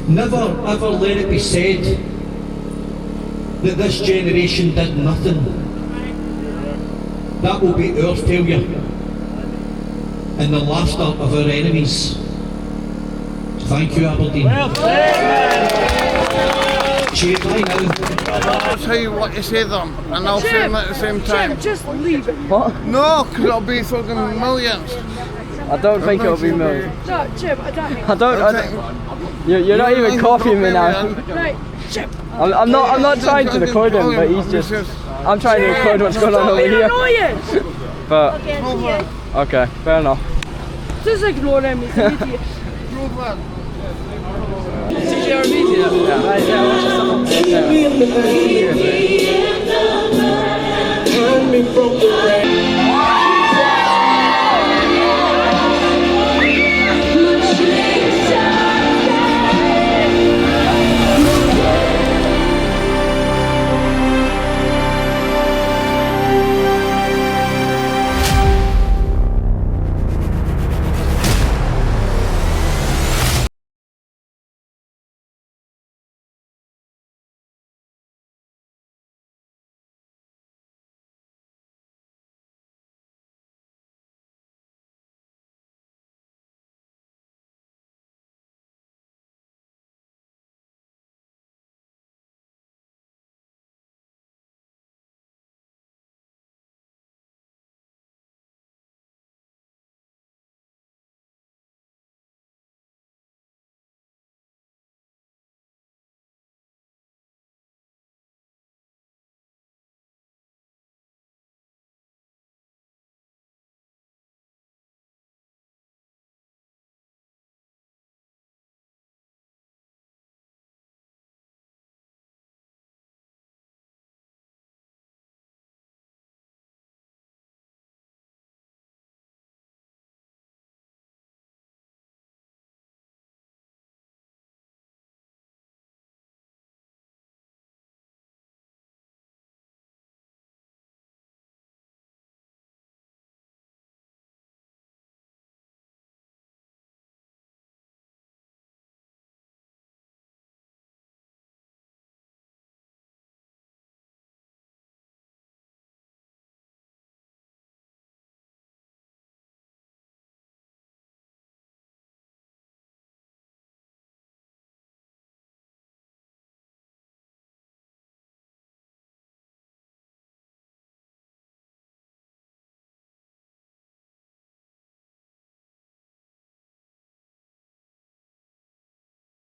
Never ever let it be said that this generation did nothing. That will be our failure and the laughter of our enemies. Thank you, Aberdeen. Well played, Cheers, bye now. I'll tell you what you say them, and I'll say them at the same time. Jim, just leave it. What? No, because it'll be fucking millions. I don't think it'll be millions. No, Jim, I don't think. I don't. You're not even copying me now. Right, Jim. I'm not trying to record him, but he's just. I'm trying to record what's going on over here. Annoying. But okay, fair enough. Just ignore him. He's an idiot. Yeah, right, yeah, watch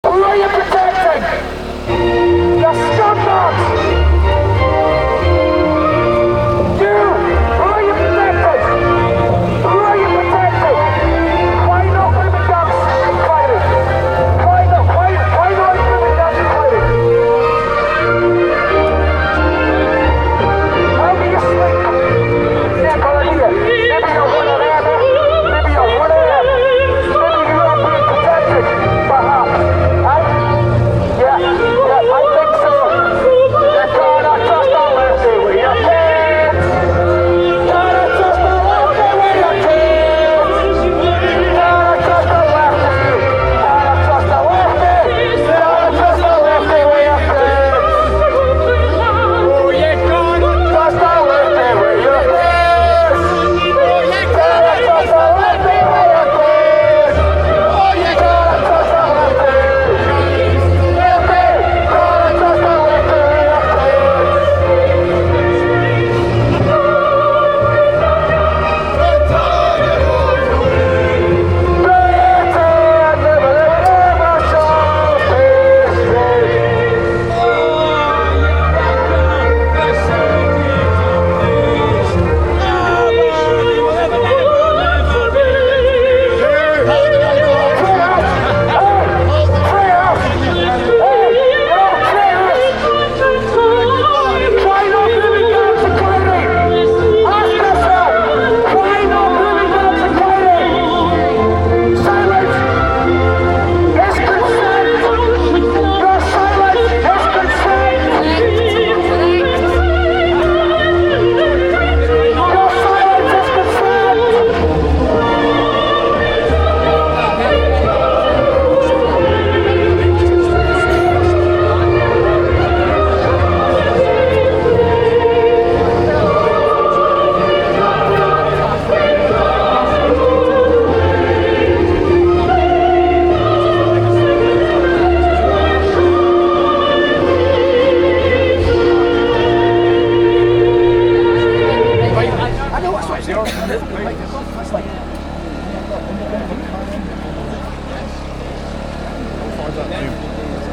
Who are you protecting? The scumbags! You! Who are you protecting? Who are you protecting? Why not women dance fighting? Why not women dance fighting? How do you sleep? Simple idea. Maybe you're one of them. Maybe you're one of them. Maybe you're not being protected. Perhaps.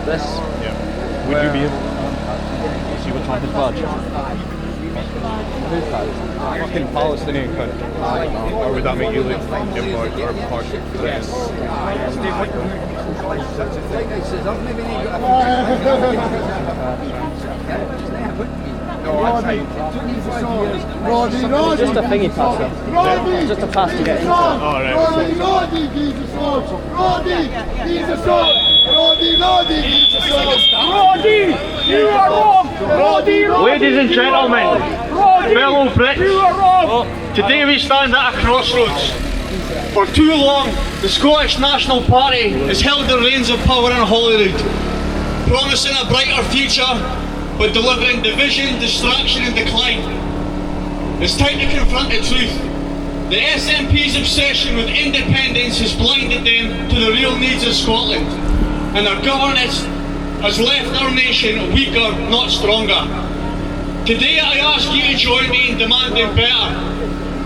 This. Yeah. Would you be able to see what's on his badge? Who's that? Fucking Palestinian cunt. Or would that make you look impartial or partial? Just a thingy pass. Just a pass to get into. Oh, right. You are wrong! Ladies and gentlemen, fellow Brits, today we stand at a crossroads. For too long, the Scottish National Party has held the reins of power in Holyrood, promising a brighter future, but delivering division, distraction and decline. It's time to confront the truth. The SNP's obsession with independence has blinded them to the real needs of Scotland, and their governance has left our nation weaker, not stronger. Today I ask you to join me in demanding better.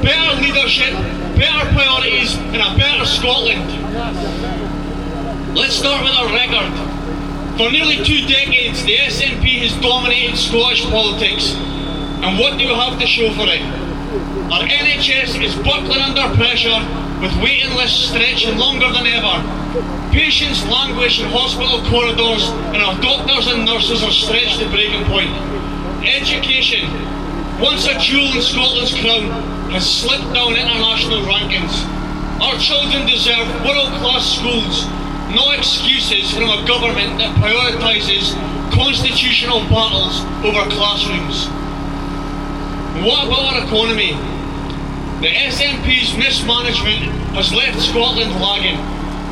Better leadership, better priorities and a better Scotland. Let's start with our record. For nearly 2 decades, the SNP has dominated Scottish politics. And what do you have to show for it? Our NHS is buckling under pressure, with waiting lists stretching longer than ever. Patients languish in hospital corridors, and our doctors and nurses are stretched to breaking point. Education, once a jewel in Scotland's crown, has slipped down international rankings. Our children deserve world-class schools, no excuses from a government that prioritises constitutional battles over classrooms. What about our economy? The SNP's mismanagement has left Scotland lagging.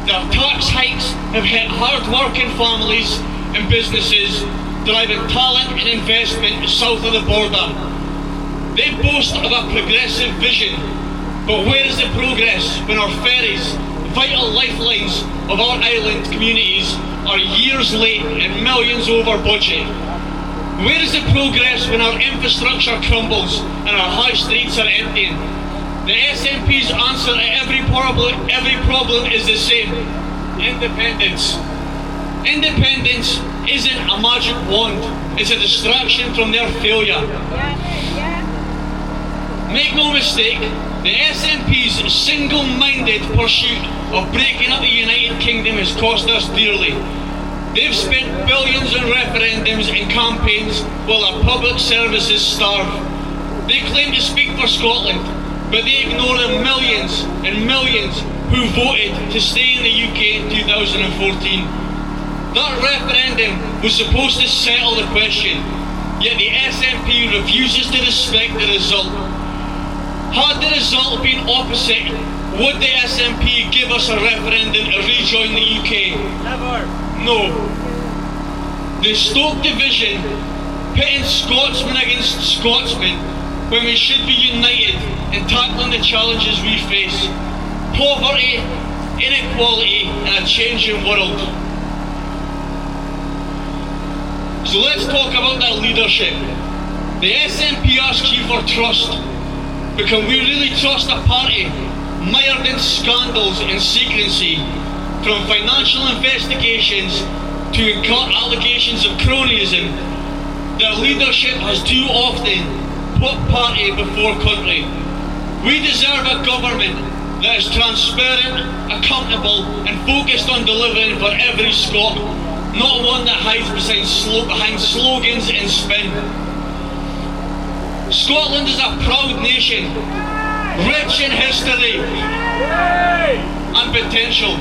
Their tax hikes have hit hard-working families and businesses, driving talent and investment south of the border. They boast of a progressive vision, but where is the progress when our ferries, vital lifelines of our island communities, are years late and millions over budget? Where is the progress when our infrastructure crumbles and our high streets are emptying? The SNP's answer to every problem is the same: independence. Independence isn't a magic wand, it's a distraction from their failure. Make no mistake, the SNP's single-minded pursuit of breaking up the United Kingdom has cost us dearly. They've spent billions on referendums and campaigns while our public services starve. They claim to speak for Scotland, but they ignore the millions and millions who voted to stay in the UK in 2014. That referendum was supposed to settle the question, yet the SNP refuses to respect the result. Had the result been opposite, would the SNP give us a referendum to rejoin the UK? Never. No. They stoke division, pitting Scotsmen against Scotsmen, when we should be united in tackling the challenges we face: poverty, inequality and a changing world. So let's talk about that leadership. The SNP asks you for trust, but can we really trust a party mired in scandals and secrecy, from financial investigations to allegations of cronyism? Their leadership has too often put party before country. We deserve a government that is transparent, accountable and focused on delivering for every Scot, not one that hides behind slogans and spin. Scotland is a proud nation, rich in history and potential.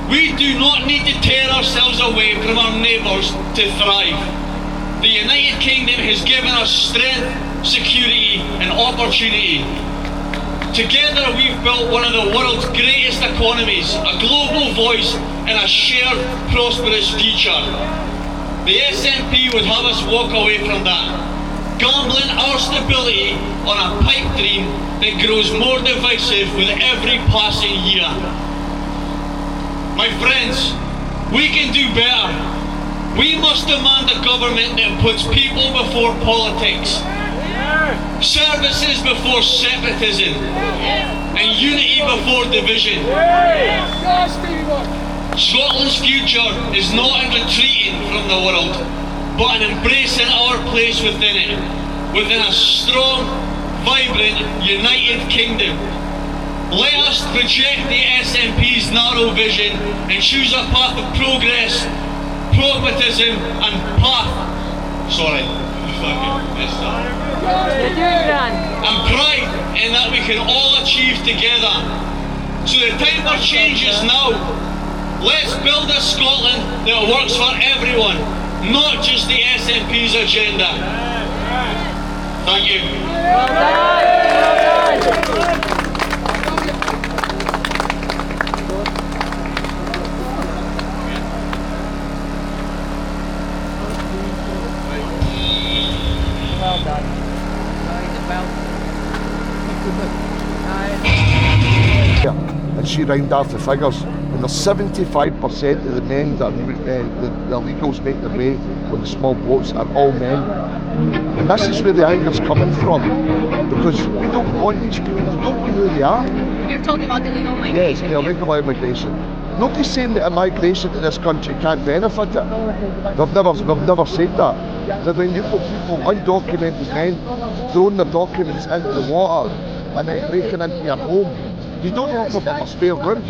We do not need to tear ourselves away from our neighbours to thrive. The United Kingdom has given us strength, security and opportunity. Together we've built one of the world's greatest economies, a global voice and a shared prosperous future. The SNP would have us walk away from that, gambling our stability on a pipe dream that grows more divisive with every passing year. My friends, we can do better. We must demand a government that puts people before politics, services before separatism, and unity before division. Scotland's future is not in retreating from the world, but in embracing our place within it, within a strong, vibrant, united kingdom. Let us reject the SNP's narrow vision and choose a path of progress, pragmatism and and pride in that we can all achieve together. So the time for change is now. Let's build a Scotland that works for everyone, not just the SNP's agenda. Thank you. Well done. And she rounded off the figures, and there's 75% of the men that the illegals make their way on the small boats are all men. And this is where the anger's coming from, because we don't want these people, we don't know who they are. You're talking about the illegal migration? Yes, the illegal immigration. Nobody's saying that immigration to this country can't benefit it. We've never said that. That when you've got people, undocumented men, throwing their documents into the water and then breaking into your home, you don't have a spare room.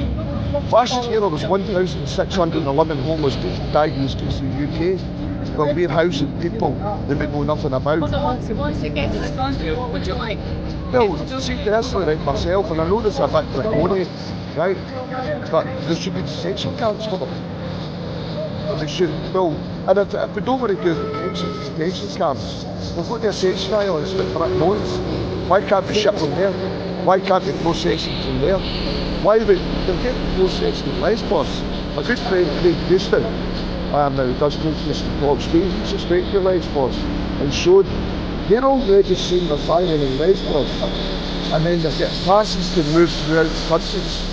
Last year there was 1,611 homeless people diagnosed in the UK. Well, we're housing people that we know nothing about. So once you get to this country, what would you like? Well, see, personally, like myself, and I know this is a bit draconian, right? But there should be detention camps for them. They should, well, and if we don't want to do detention camps, we've got the Ascension Islands with direct loans. Why can't we ship them there? Why can't we process them from there? Why would they're getting processed in Lesbos? A good friend, Craig Houston, now does this talk speech, he's straight to Lesbos, and showed they're already seeing the firing in Lesbos, and then they get passes to move throughout countries,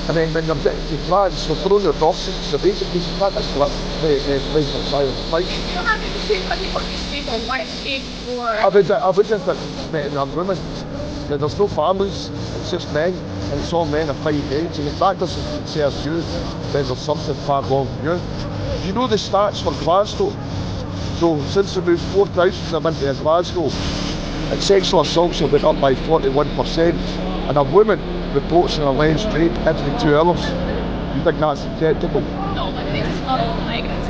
and then when they're getting to France, they're throwing their documents, so basically that is what the Lesbos Island like. You don't have to say what these people want to pay for. I would just men and women. There's no families, it's just men, and it's all men of 5 age, and if that doesn't concern you, then there's something far wrong with you. You know the stats for Glasgow? So since we moved 4,000 of them into Glasgow, and sexual assaults have been up by 41%, and a woman reports an alleged rape every 2 hours. You think that's acceptable? No, but it's not all migrants.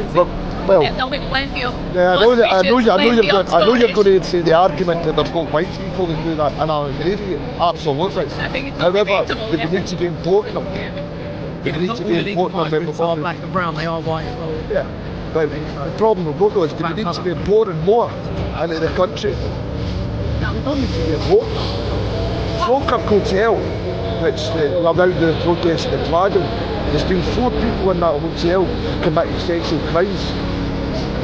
Well, there'll be plenty of. yeah, I know you're going to say the argument that they've got white people who do that, and I agree with you, absolutely. I think it's However, debatable, we need to be importing them. We need to be importing them. Black and brown, they are white as well. Yeah, but the problem we've got though is we need to be importing more into the country. We don't need to be importing. Falkirk Hotel, which allowed the protest in Glasgow, there's been 4 people in that hotel committing sexual crimes.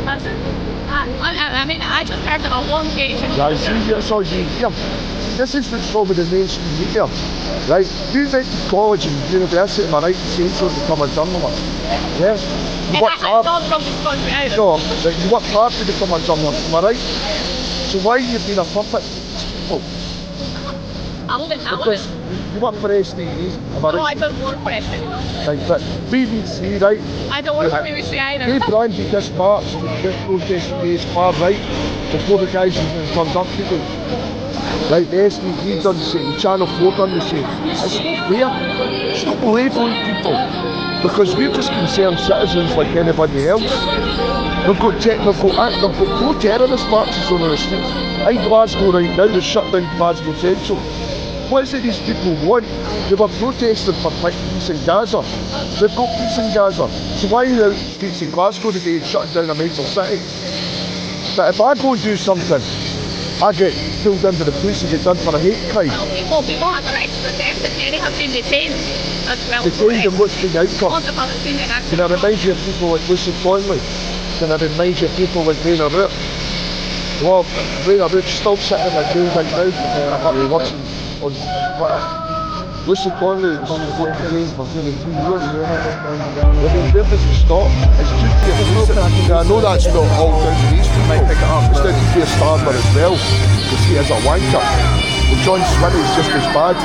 I mean, I just heard about one case. Yeah, I see, that's all you hear. This is what's wrong with the mainstream media, right? You went to college and university, am I right to say so, to become a journalist? Yeah? You worked hard. Not from this country either. No, you worked hard to become a journalist, am I right? So why have you been a puppet? Oh. I wouldn't. You work for SDE, am I right? No, I don't work for SDE. Right, but BBC, right? I don't work for BBC either. They branded this march to this protest against far right before the guys even turned up people. Right, the SDE done the same, Channel 4 done the same. It's not fair. It's not labeling people. Because we're just concerned citizens like anybody else. They've got 4 terrorist marches on the streets. In Glasgow right now, they've shut down Glasgow Central. What is it these people want? They were protesting for peace in Gaza. They've got peace in Gaza. So why are the streets in Glasgow today shutting down a major city? But if I go and do something, I get pulled into the police and get done for a hate crime. Well, people have the right to protest and many have been detained as well. Detained and what's the outcome? On the Palestinian act. Can I remind you of people like Lucy Conley? Can I remind you of people like Raina Root? Well, Raina Root's still sitting in a jail right now. I'm watching on Twitter. Lucy Conley is only going to jail for 2 years. I mean, where does it stop? It's just I know that's not all down to these people. It's down to Keir Starmer as well, because he is a wanker. Well, John Swinney's just as bad,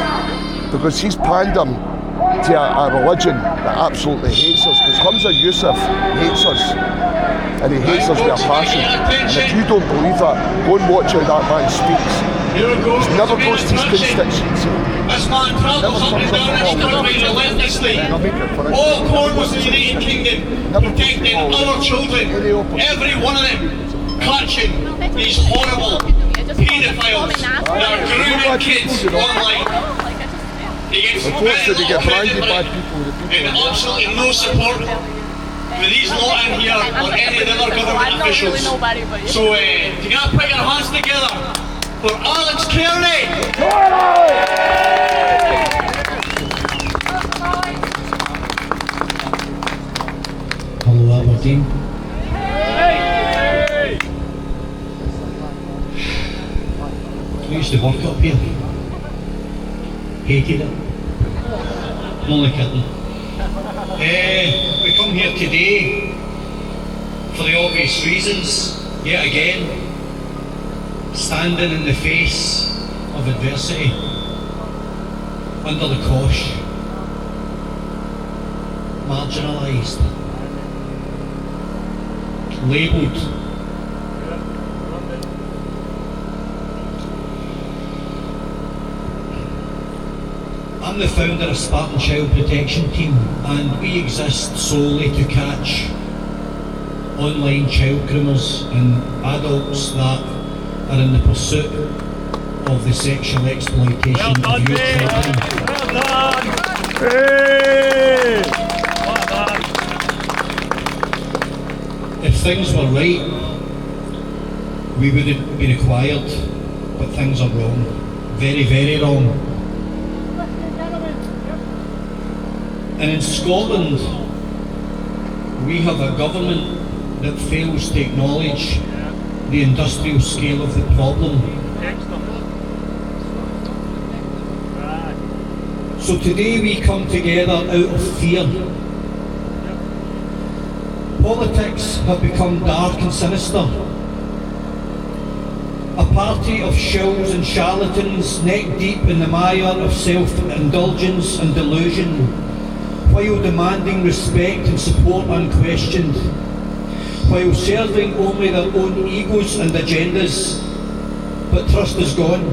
because he's pandering to a religion that absolutely hates us, because Hamza Yusuf hates us, and he hates us with a passion. And if you don't believe that, go and watch how that man speaks. He never goes to his constituency. This man travels up and down this country relentlessly. All corners of the United Kingdom, protecting our children, every one of them, catching these horrible paedophiles that are grooming kids online. He gets Unfortunately, they get blinded by and people. absolutely no support for these lot in here or any of the other government officials. So, can you put your hands together for Alex Kearney? Hello Aberdeen. I used to work up here. Hated it. Only kidding. We come here today for the obvious reasons, yet again, standing in the face of adversity, under the cosh, marginalised, labelled. I'm the founder of Spartan Child Protection Team, and we exist solely to catch online child groomers and adults that are in the pursuit of the sexual exploitation of your children. If things were right, we would have been acquired, but things are wrong. Very, very wrong. And in Scotland, we have a government that fails to acknowledge the industrial scale of the problem. So today we come together out of fear. Politics have become dark and sinister. A party of shills and charlatans neck deep in the mire of self-indulgence and delusion, while demanding respect and support unquestioned, while serving only their own egos and agendas. But trust is gone,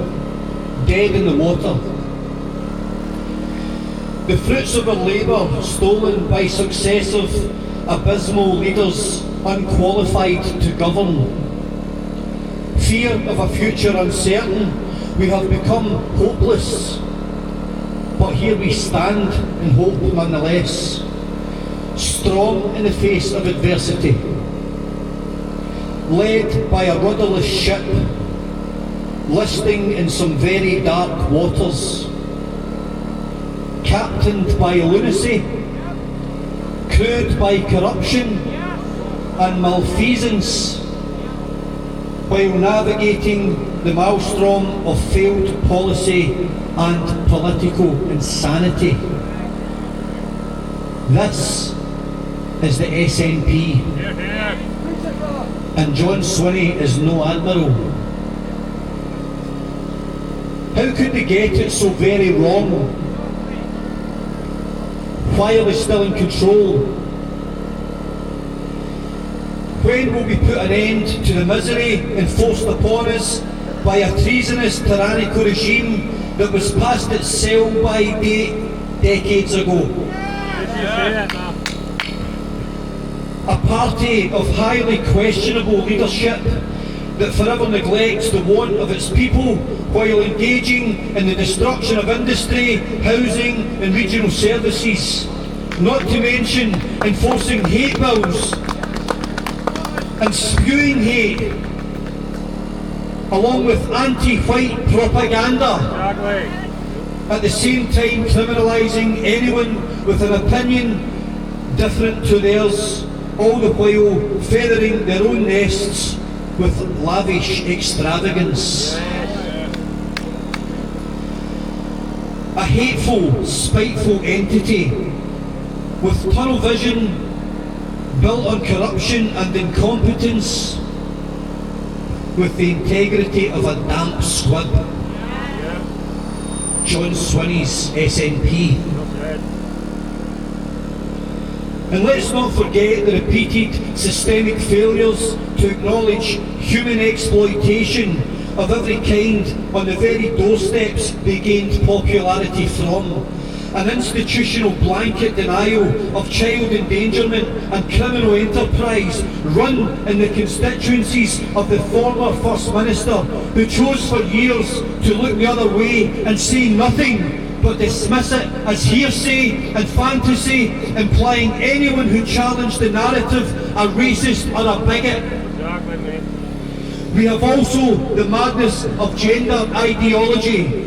dead in the water. The fruits of our labour stolen by successive abysmal leaders unqualified to govern. Fear of a future uncertain, we have become hopeless. But here we stand in hope nonetheless, strong in the face of adversity, led by a rudderless ship, listing in some very dark waters, captained by lunacy, crewed by corruption and malfeasance, while navigating the maelstrom of failed policy and political insanity. This is the SNP, and John Swinney is no admiral. How could they get it so very wrong? Why are they still in control? When will we put an end to the misery enforced upon us by a treasonous, tyrannical regime that was past its sell-by date decades ago? A party of highly questionable leadership that forever neglects the want of its people while engaging in the destruction of industry, housing and regional services, not to mention enforcing hate bills and spewing hate, along with anti-white propaganda, at the same time criminalising anyone with an opinion different to theirs, all the while feathering their own nests with lavish extravagance. A hateful, spiteful entity with tunnel vision built on corruption and incompetence, with the integrity of a damp squib. John Swinney's SNP. And let's not forget the repeated systemic failures to acknowledge human exploitation of every kind on the very doorsteps they gained popularity from. An institutional blanket denial of child endangerment and criminal enterprise run in the constituencies of the former First Minister, who chose for years to look the other way and say nothing but dismiss it as hearsay and fantasy, implying anyone who challenged the narrative a racist or a bigot. We have also the madness of gender ideology,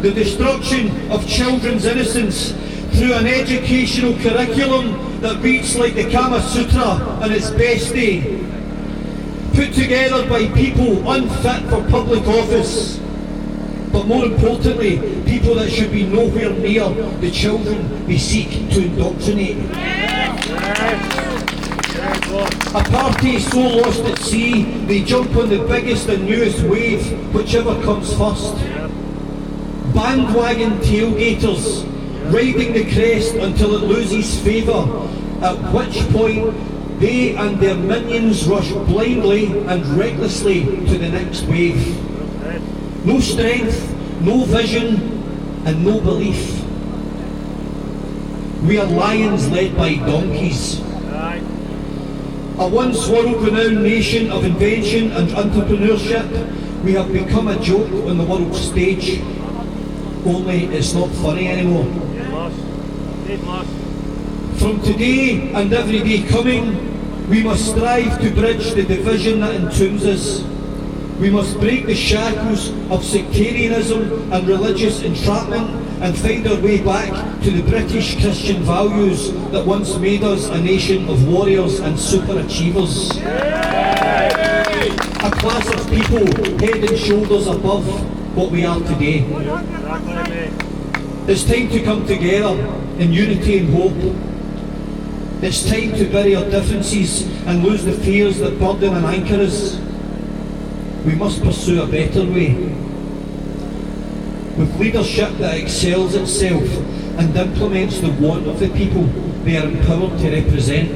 the destruction of children's innocence through an educational curriculum that reads like the Kama Sutra on its best day, put together by people unfit for public office, but more importantly, people that should be nowhere near the children they seek to indoctrinate. A party so lost at sea, they jump on the biggest and newest wave, whichever comes first. Bandwagon tailgaters, riding the crest until it loses favour, at which point they and their minions rush blindly and recklessly to the next wave. No strength, no vision, and no belief. We are lions led by donkeys. A once world-renowned nation of invention and entrepreneurship, we have become a joke on the world stage. Only it's not funny anymore. From today and every day coming, we must strive to bridge the division that entombs us. We must break the shackles of sectarianism and religious entrapment and find our way back to the British Christian values that once made us a nation of warriors and superachievers. A class of people head and shoulders above what we are today. It's time to come together in unity and hope. It's time to bury our differences and lose the fears that burden and anchor us. We must pursue a better way, with leadership that excels itself and implements the want of the people they are empowered to represent.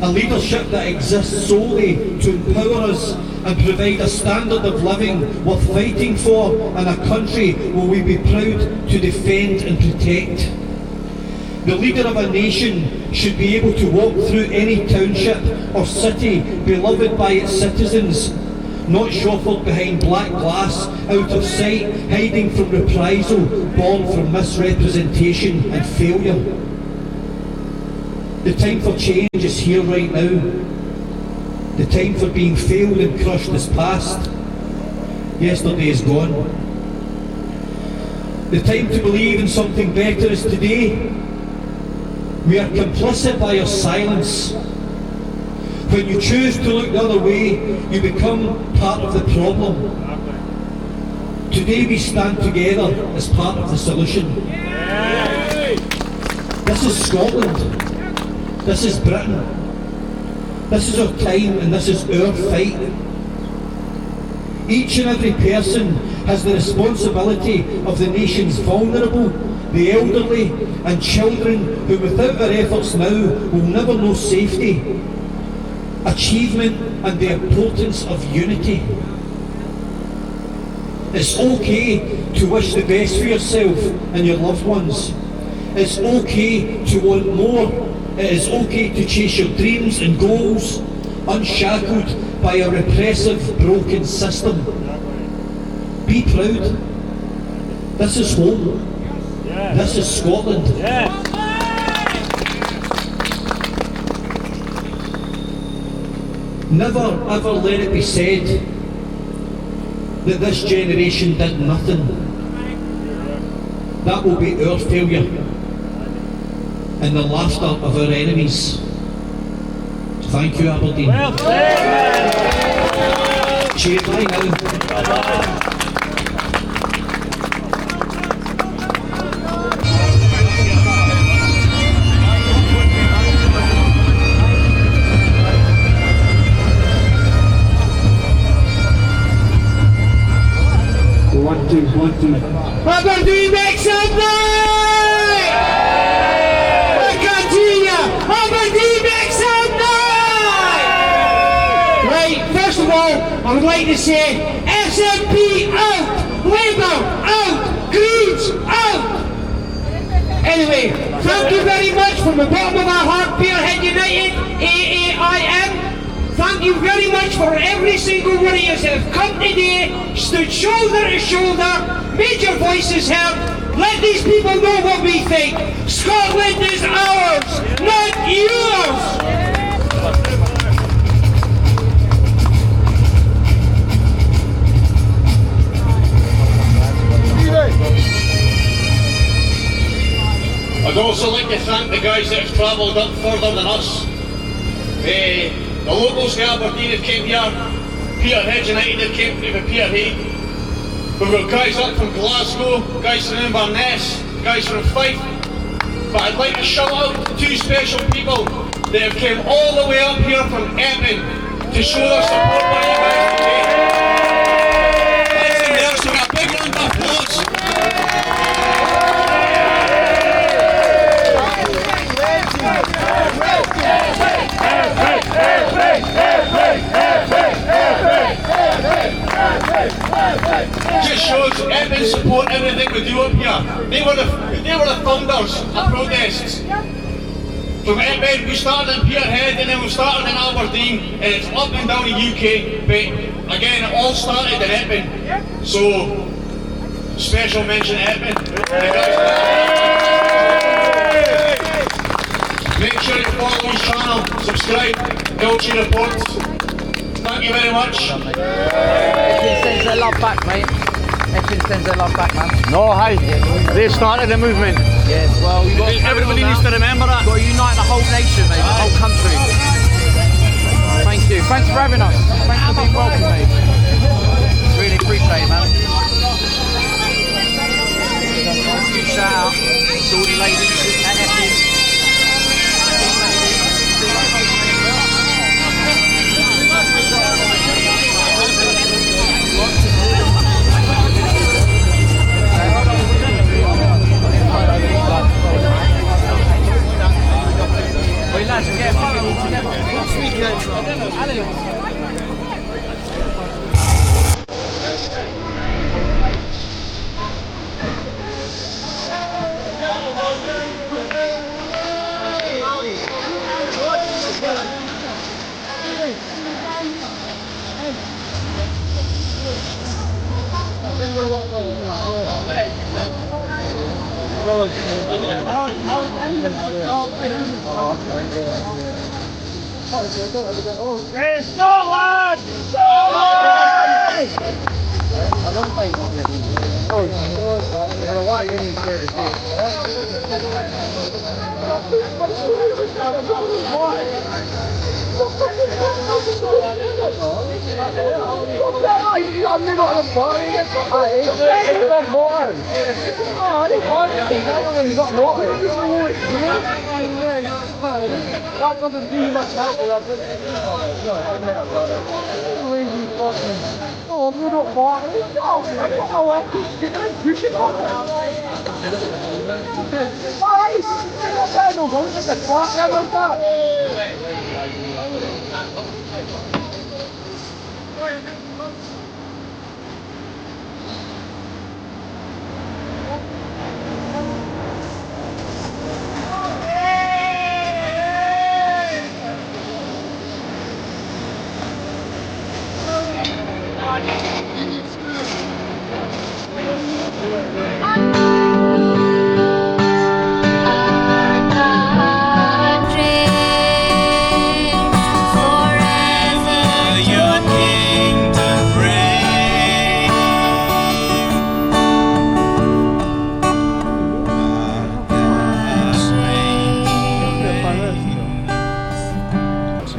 A leadership that exists solely to empower us and provide a standard of living worth fighting for, and a country where we be proud to defend and protect. The leader of a nation should be able to walk through any township or city beloved by its citizens, not shuffled behind black glass, out of sight, hiding from reprisal born from misrepresentation and failure. The time for change is here right now. The time for being failed and crushed is past. Yesterday is gone. The time to believe in something better is today. We are complicit by our silence. When you choose to look the other way, you become part of the problem. Today we stand together as part of the solution. This is Scotland. This is Britain. This is our time and this is our fight. Each and every person has the responsibility of the nation's vulnerable, the elderly and children who without their efforts now will never know safety, achievement and the importance of unity. It's okay to wish the best for yourself and your loved ones. It's okay to want more. It is okay to chase your dreams and goals, unshackled by a repressive, broken system. Be proud. This is home. This is Scotland. Never ever let it be said that this generation did nothing. That will be our failure and the laughter of our enemies. Thank you, Aberdeen. Cheers, bye now. One, two. Aberdeen, make some noise! Welcome to first of all, I would like to say SNP out, Labour out, Greens out. Anyway, thank you very much from the bottom of our heart, Peterhead United, AAIM. Thank you very much for every single one of you that have come today, stood shoulder to shoulder, made your voices heard. Let these people know what we think. Scotland is ours, not yours. I'd also like to thank the guys that have travelled up further than us. The locals in Aberdeen have came here, Peterhead United have came from Peterhead. We've got guys up from Glasgow, guys from Inverness, guys from Fife. But I'd like to shout out to two special people that have come all the way up here from Aberdeen to show their support for you guys today. Listen there, so a big round of applause. Just shows Aberdeen support everything we do up here. They were the founders of protests. From Aberdeen, we started in Peterhead and then we started in Aberdeen, and it's up and down the UK. But again, it all started in Aberdeen. So special mention to Aberdeen. Make sure you follow his channel, subscribe, Dolce Reports. Thank you very much. Everything sends their love back, mate. Everything sends their love back, man. No, hey, they started the movement. Yes, well, Everybody needs to remember that. We've got to unite the whole nation, mate, the whole country. Thank you. Thanks for having us. Thanks for being welcome, mate. Really appreciate it, man. Shout out to all the ladies at Effie. Well, lads, we'll get a photo all together.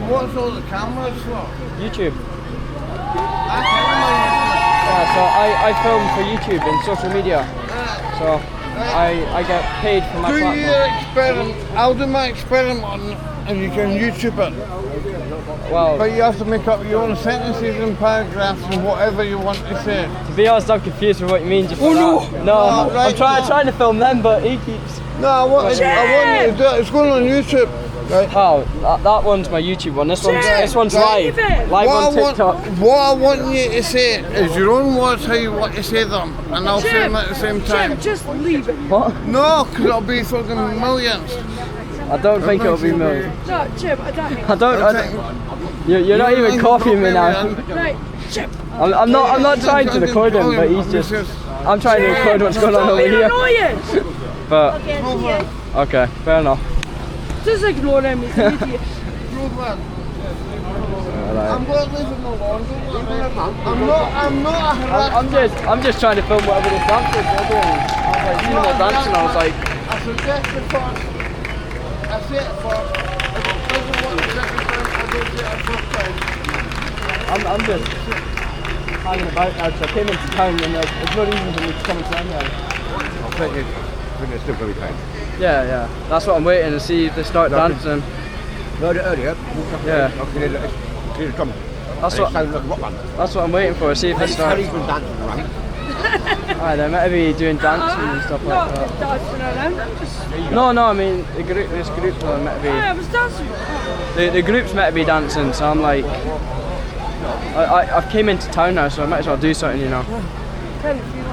What's all the cameras for? YouTube. Yeah, so I film for YouTube and social media. So I get paid for my platform. Do your experiment. I'll do my experiment and you can YouTube it. Well, But you have to make up your own sentences and paragraphs and whatever you want to say. to be honest, I'm confused with what you mean. Just Oh, for no. that. No, I'm right, trying no. trying to film them, but he keeps. No, I want you to do it. It's going on YouTube. Right. Oh, that one's my YouTube one. This one's live. Live What on I want- TikTok. What I want you to say is your own words how you want to say them, and I'll say Jim, them at the same time. Jim, just leave it. What? No, because it'll be fucking millions. I don't think it'll be millions. No, Jim, I don't think. I don't. You're not even copying me now. Right, Jim. I'm not trying to record him, but he's just. I'm trying to record what's going on over You're here. annoying. But okay, fair enough. Just ignore him, he's an idiot. I'm going to leave him alone. I'm just trying to film whatever the dancers are doing. I was like, seeing them dancing, I was like, I suggest it first. I say it first. If it doesn't work the second time, I don't say it the first time. I'm just hanging about now. So I came into town and it's not easy for me to come into town now. I think it's still very fine. Yeah. That's what I'm waiting to see if they start dancing. Earlier. Yeah. Here's come. That's what I'm waiting for. See if they start. Harry's been dancing around. Alright, they might be doing dancing and stuff like Not that. dancing around, just... No, I mean the group. This group might be. I was dancing. The group's meant to be dancing, so I'm like, I've came into town now, so I might as well do something, you know. Kind of feeling.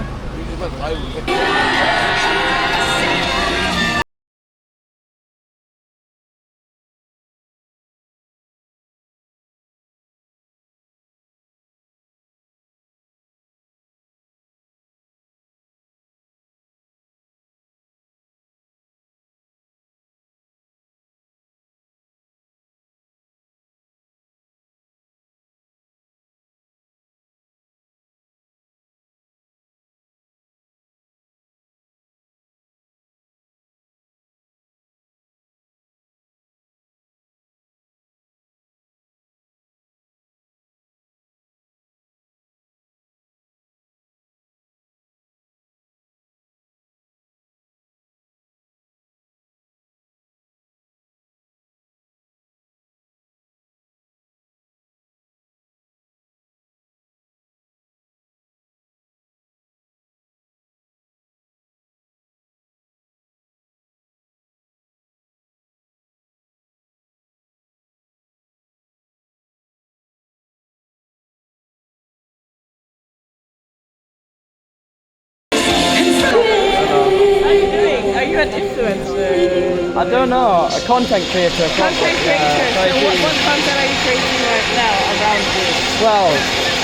Are you an influencer? I don't know, a content creator. Content creator. So what content are you creating right now around this? Well,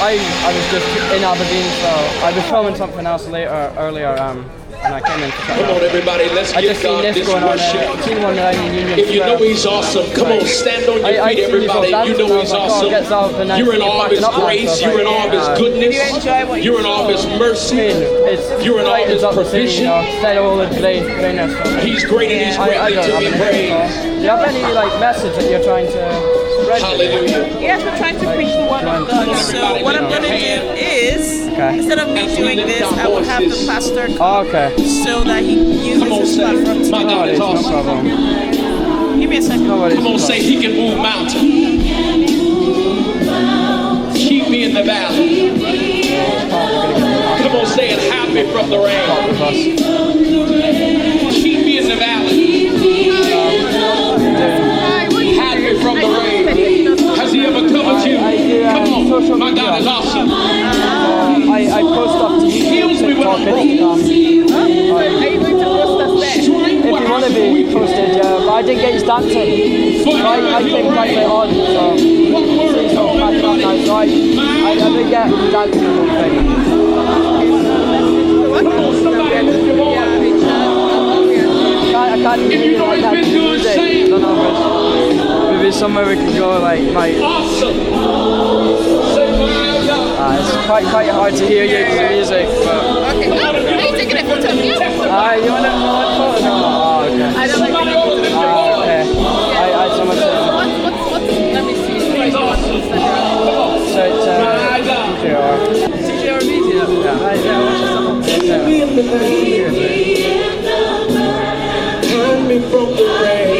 I was just in Aberdeen, so I was filming something else earlier, and I came in to Come on, everybody, let's I give just seen God this this going on worship. there. I've seen one around the Union If you know Square. He's awesome, come on, stand on your I feet, seen these all everybody. You dancing, know I He's was like, oh, it gets out, and awesome. then You're in see all of backing His up now, so I grace. was You're in like, all of His yeah. goodness. Do you enjoy what You're in all of His mercy. It's You're in all of His up the city, you provision. know, instead of all the greatness. He's great and He's I greatly don't to have be an praised. Do you have any like message that you're trying to spread? Hallelujah. Yes, we're trying to preach the word of God. So what I'm going to do is, instead of me doing this, I will have the pastor come so that he uses his platform to My God is awesome. No problem. Give me a second. Come on, say He can move mountains. Keep me in the valley. Come on, say it. Hide me from the rain. Keep me in the valley. Hide me from the rain. Has He ever covered you? Come on, my God is awesome. I post up to YouTube, TikTok, Instagram. Are you going to post us there? If you want to be posted, yeah. But I didn't get his dancing. So I came quite late on, so it's all back up now. So I didn't get the dancing and thing. I can't really like that music. I don't know, maybe somewhere we can go like it's quite hard to hear your music, but Okay. Are you taking a photo of me? you want a photo? Oh, okay. I don't like taking photos. Okay. I someone said. What's, let me see. So it's CJR Media. Turn me from the rain.